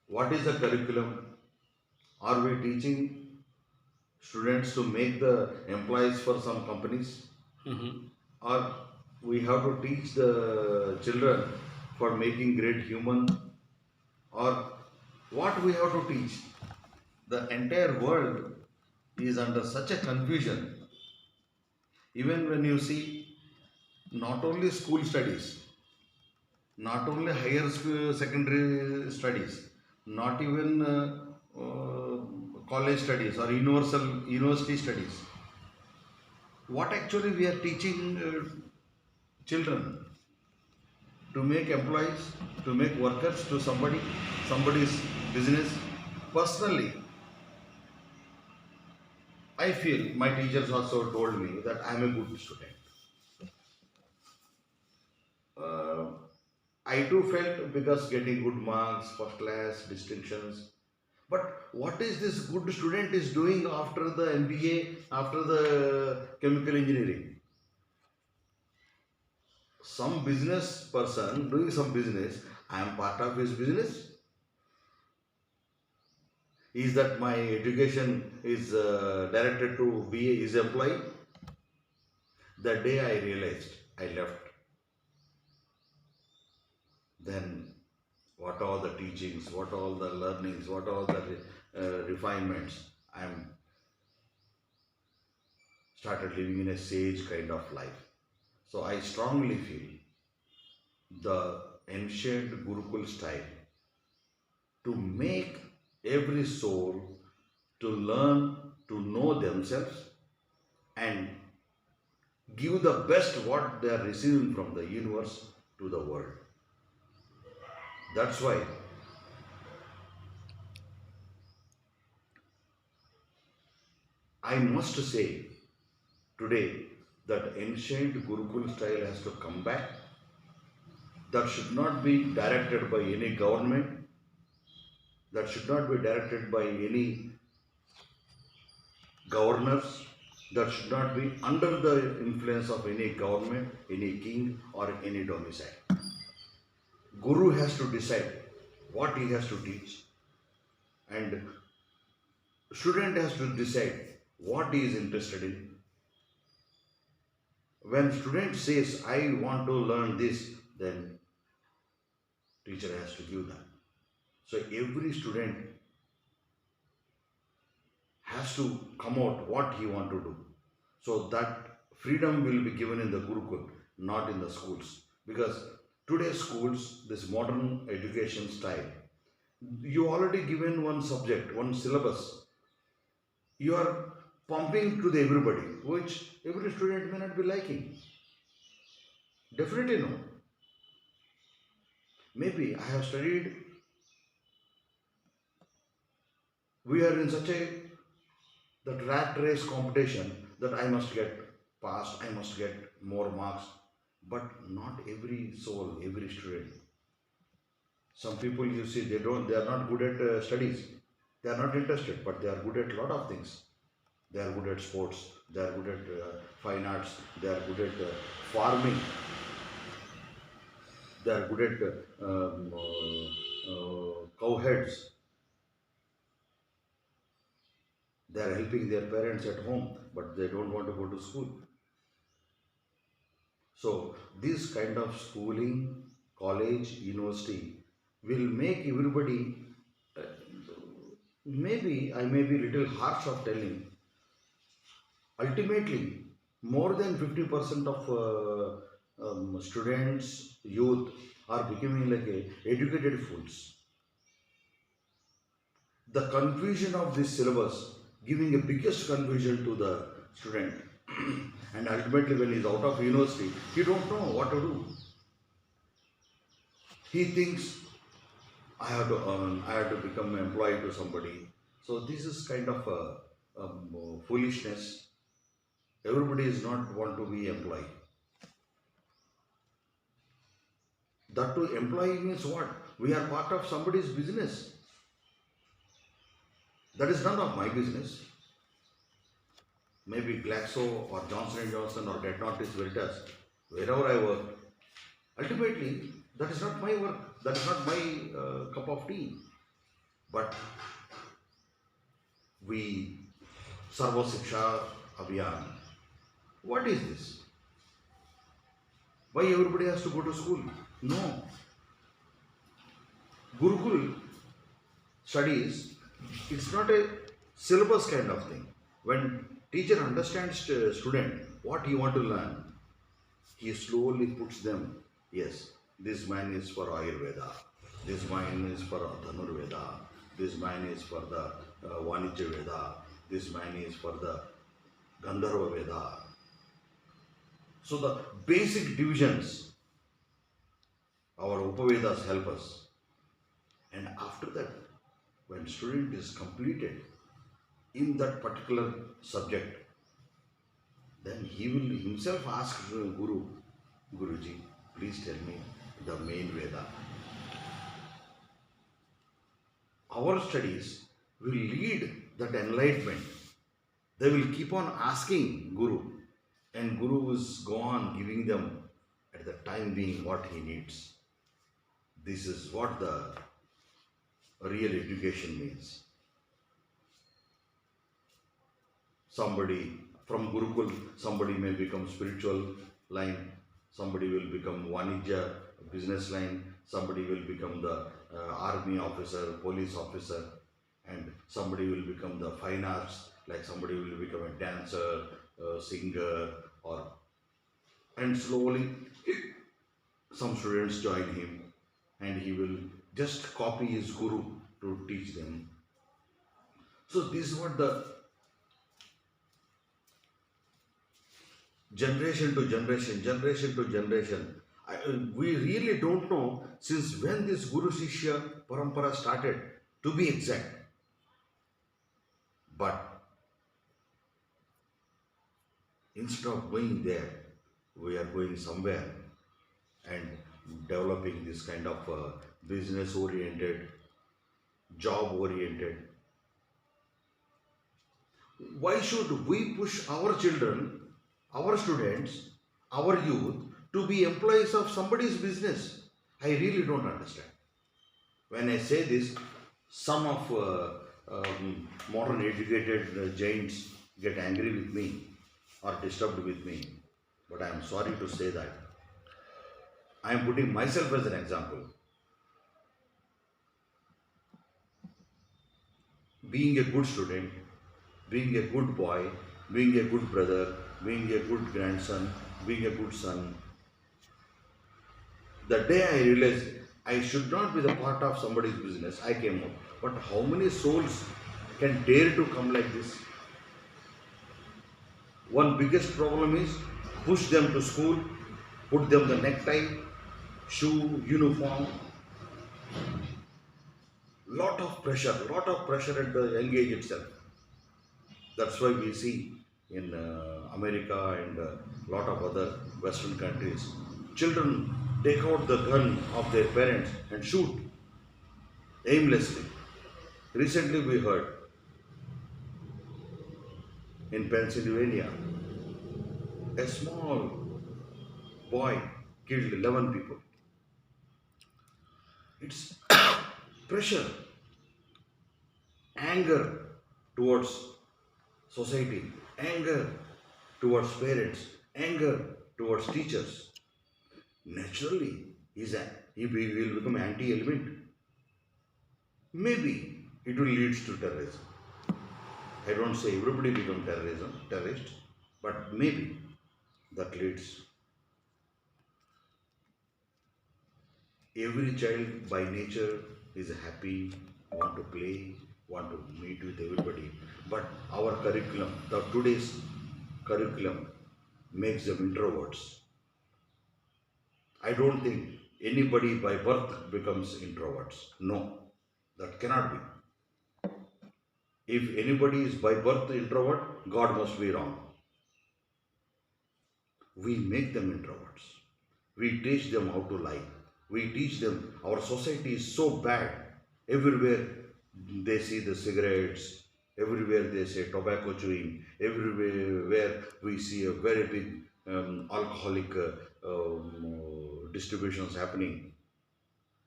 What is the curriculum? Are we teaching students to make the employees for some companies? Or we have to teach the children for making great human? Or what we have to teach? The entire world is under such a confusion. Even when you see not only school studies, not only higher school, secondary studies, not even college studies or university studies. What actually we are teaching children? To make employees, to make workers to somebody's business. Personally, I feel my teachers also told me that I am a good student. I too felt because getting good marks, first class, distinctions. But what is this good student is doing after the MBA, after the chemical engineering? Some business person doing some business, I am part of his business. Is that my education is directed to be his employee? The day I realized, I left. Then what all the teachings, what all the learnings, what all the refinements, I am started living in a sage kind of life. So I strongly feel the ancient Gurukul style to make every soul to learn to know themselves and give the best what they are receiving from the universe to the world. That's why I must say today that ancient Gurukul style has to come back. That should not be directed by any government. That should not be directed by any governors. That should not be under the influence of any government, any king or any domicile. Guru has to decide what he has to teach, and student has to decide what he is interested in. When student says, I want to learn this, then teacher has to give that. So every student has to come out what he want to do. So that freedom will be given in the Gurukul, not in the schools. Because today's schools, this modern education style, you already given one subject, one syllabus. You are pumping to the everybody, which every student may not be liking. Definitely no. Maybe I have studied, we are in such a that rat race competition that I must get passed, I must get more marks. But not every soul, every student. Some people you see, they are not good at studies. They are not interested, but they are good at a lot of things. They are good at sports, they are good at fine arts, they are good at farming, they are good at cowheads. They are helping their parents at home, but they don't want to go to school. So this kind of schooling, college, university will make everybody, maybe I may be little harsh of telling, ultimately more than 50% of students, youth are becoming like educated fools. The confusion of this syllabus giving a biggest confusion to the student and ultimately when he is out of university, he don't know what to do. He thinks, I have to earn, I have to become an employee to somebody. So this is kind of a foolishness. Everybody is not want to be employee. That to employee means what? We are part of somebody's business. That is none of my business. Maybe Glaxo or Johnson & Johnson or Dead Notice Veritas, wherever I work, ultimately that is not my work, that is not my cup of tea. But we Sarva Shiksha Abhiyan. What is this? Why everybody has to go to school? No. Gurukul studies, it's not a syllabus kind of thing. When teacher understands student what he want to learn, he slowly puts them, yes, this man is for Ayurveda, this man is for Dhanurveda, this man is for the Vanijya Veda, this man is for the Gandharva Veda. So the basic divisions, our Upavedas help us. And after that, when student is completed in that particular subject, then he will himself ask Guruji, please tell me the main Veda. Our studies will lead that enlightenment. They will keep on asking Guru, and Guru will go on giving them at the time being what he needs. This is what the real education means. Somebody from Gurukul, somebody may become spiritual line, somebody will become Vanijya, business line, somebody will become the army officer, police officer, and somebody will become the fine arts, like somebody will become a dancer, singer, and slowly some students join him and he will just copy his guru to teach them. So this is what the generation to generation, we really don't know since when this Guru Shishya Parampara started, to be exact. But instead of going there, we are going somewhere and developing this kind of business oriented, job oriented. Why should we push our children, our students, our youth to be employees of somebody's business? I really don't understand. When I say this, some of modern educated giants get angry with me or disturbed with me, but I am sorry to say that. I am putting myself as an example. Being a good student, being a good boy, being a good brother, being a good grandson, being a good son. The day I realized I should not be the part of somebody's business, I came out. But how many souls can dare to come like this? One biggest problem is push them to school, put them the necktie, shoe, uniform. Lot of pressure at the young age itself. That's why we see in America and a lot of other Western countries, children take out the gun of their parents and shoot aimlessly. Recently we heard in Pennsylvania, a small boy killed 11 people. It's pressure, anger towards society, anger towards parents, anger towards teachers. Naturally, he will become anti-element. Maybe it will lead to terrorism. I don't say everybody become terrorist, but maybe that leads. Every child by nature is happy, want to play, want to meet with everybody. But our curriculum, today's curriculum, makes them introverts. I don't think anybody by birth becomes introverts. No, that cannot be. If anybody is by birth introvert, God must be wrong. We make them introverts. We teach them how to lie. We teach them, our society is so bad. Everywhere they see the cigarettes, everywhere they say tobacco chewing, everywhere we see a very big alcoholic distributions happening,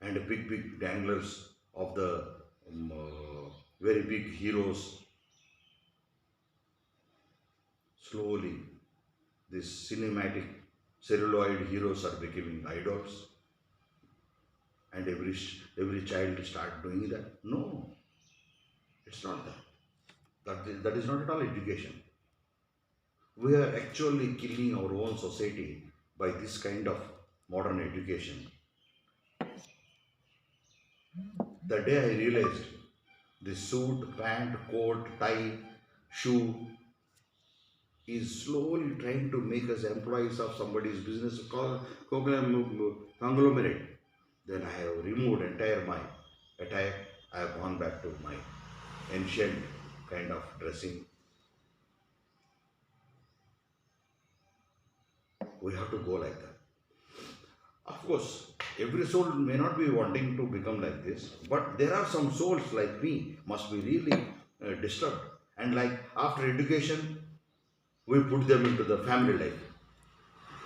and big danglers of the very big heroes. Slowly, these cinematic celluloid heroes are becoming idols, and every child start doing that. No, it's not that. That is not at all education. We are actually killing our own society by this kind of modern education. The day I realized the suit, pant, coat, tie, shoe is slowly trying to make us employees of somebody's business conglomerate, then I have removed entire my attire. I have gone back to my ancient kind of dressing. We have to go like that. Of course, every soul may not be wanting to become like this, but there are some souls like me must be really disturbed. And like after education, we put them into the family life.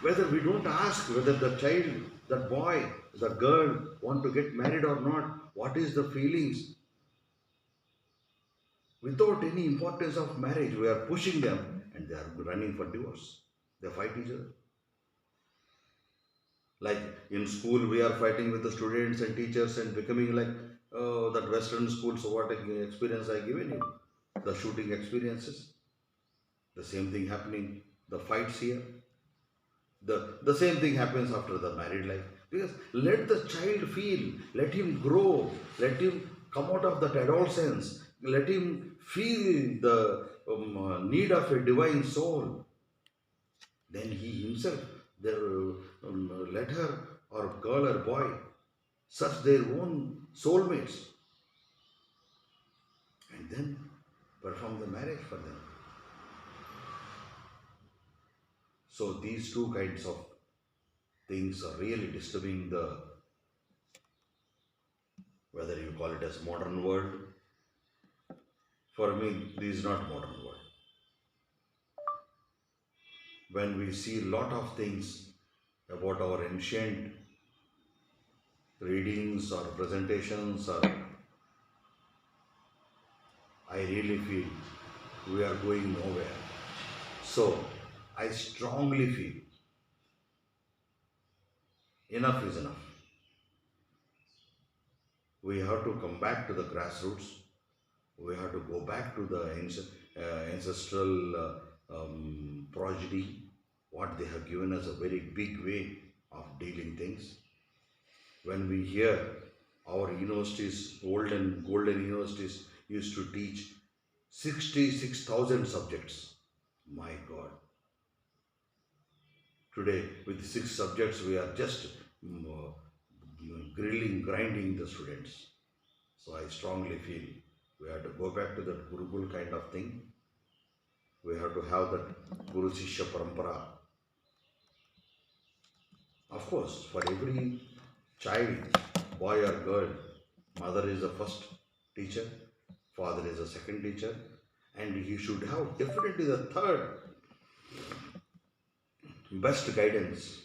Whether we don't ask whether the child, that boy, the girl want to get married or not, what is the feelings. Without any importance of marriage, we are pushing them and they are running for divorce. They fight each other. Like in school, we are fighting with the students and teachers and becoming like that Western school. So what experience I given you? The shooting experiences. The same thing happening. The fights here. The same thing happens after the married life. Because let the child feel, let him grow, let him come out of that adolescence, let him feel the need of a divine soul. Then he himself, let her or girl or boy search their own soulmates and then perform the marriage for them. So these two kinds of things are really disturbing the, whether you call it as modern world. For me, this is not modern world. When we see a lot of things about our ancient readings or presentations, or I really feel we are going nowhere. So I strongly feel enough is enough. We have to come back to the grassroots. We have to go back to the ancestral progeny, what they have given us a very big way of dealing things. When we hear our universities, golden universities used to teach 66,000 subjects. My God. Today, with 6 subjects, we are just grinding the students. So I strongly feel we have to go back to that Gurukul kind of thing. We have to have that Guru Shishya Parampara. Of course, for every child, boy or girl, mother is the first teacher, father is the second teacher, and he should have definitely the third best guidance,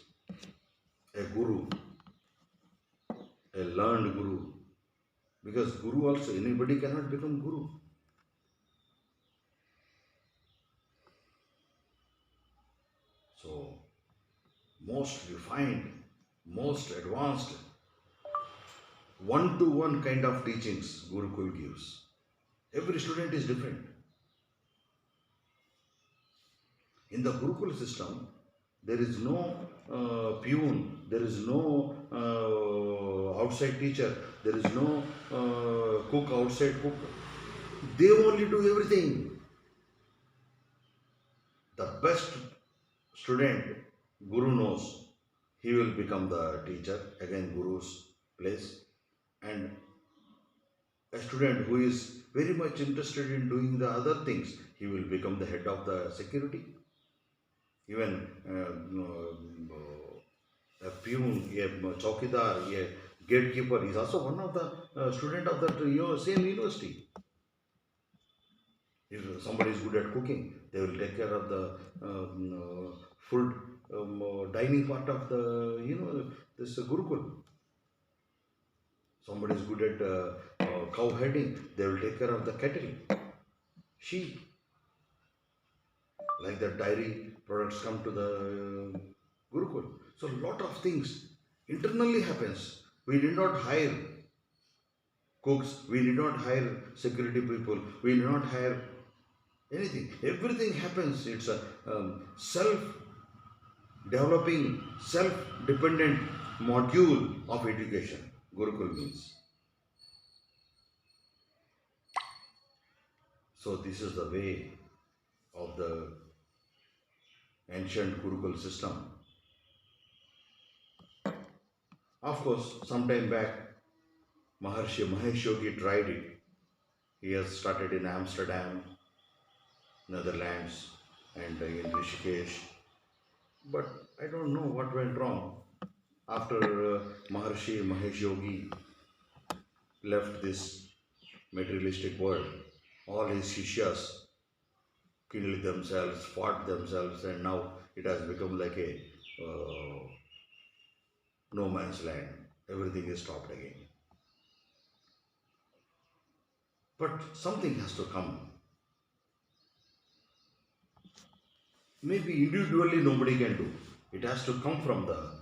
a guru, a learned guru. Because guru also, anybody cannot become guru. So, most refined, most advanced, one-to-one kind of teachings Gurukul gives. Every student is different. In the Gurukul system, there is no peon, there is no outside teacher, there is no cook, outside cook. They only do everything. The best student, Guru knows, he will become the teacher, again Guru's place. And a student who is very much interested in doing the other things, he will become the head of the security. Even a peon, a chowkidar, a gatekeeper is also one of the student of that same university. If somebody is good at cooking, they will take care of the food dining part of the this Gurukul. Somebody is good at cow herding, they will take care of the cattle, sheep. Like the dairy products come to the Gurukul. So lot of things internally happens. We did not hire cooks, we did not hire security people, we did not hire anything. Everything happens. It's a self-developing, self-dependent module of education. Gurukul means. So this is the way of the ancient Gurukul system. Of course, some time back, Maharshi Mahesh Yogi tried it. He has started in Amsterdam, Netherlands, and in Rishikesh. But I don't know what went wrong. After Maharshi Mahesh Yogi left this materialistic world, all his shishyas killed themselves, fought themselves, and now it has become like a no man's land. Everything is stopped again. But something has to come. Maybe individually nobody can do. It has to come from the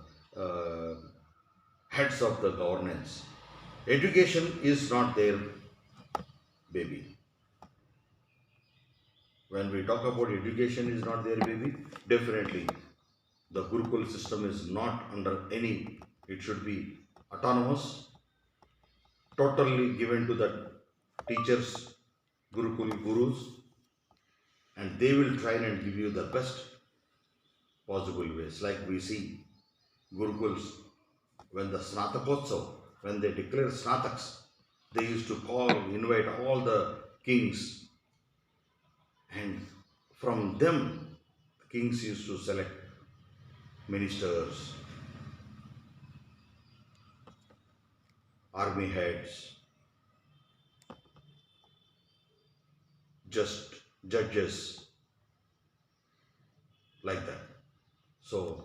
heads of the governance. Education is not their baby. When we talk about education is not their baby, definitely the Gurukul system is not under any, it should be autonomous, totally given to the teachers, Gurukul gurus, and they will try and give you the best possible ways. Like we see Gurukuls, when the Snatakotsav, when they declare Snataks, they used to invite all the kings, and from them, kings used to select ministers, army heads, just judges, like that. So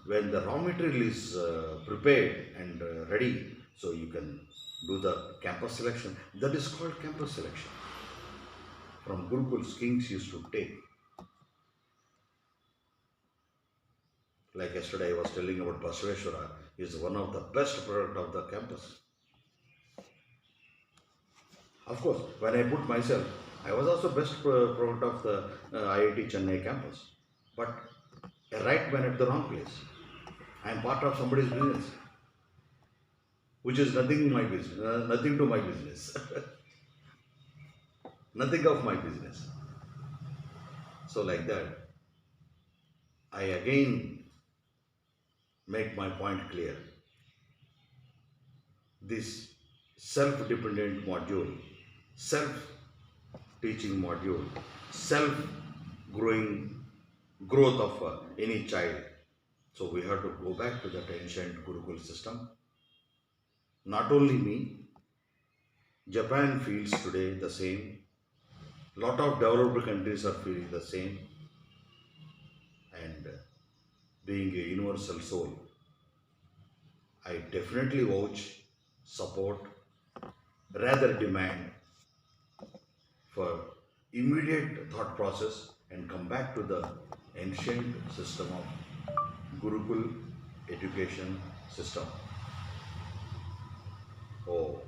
when the raw material is prepared and ready, so you can do the campus selection. That is called campus selection. From Gurukul's kings used to take. Like yesterday I was telling about Basaveshwara, is one of the best product of the campus. Of course, when I put myself, I was also best product of the IIT Chennai campus. But a right man at the wrong place. I am part of somebody's business, which is nothing in my business, nothing to my business. Nothing of my business. So like that, I again make my point clear. This self-dependent module, self-teaching module, self-growing growth of any child. So we have to go back to that ancient Gurukul system. Not only me, Japan feels today the same. Lot of developed countries are feeling the same. And being a universal soul, I definitely vouch, support, rather demand for immediate thought process and come back to the ancient system of Gurukul education system. Oh.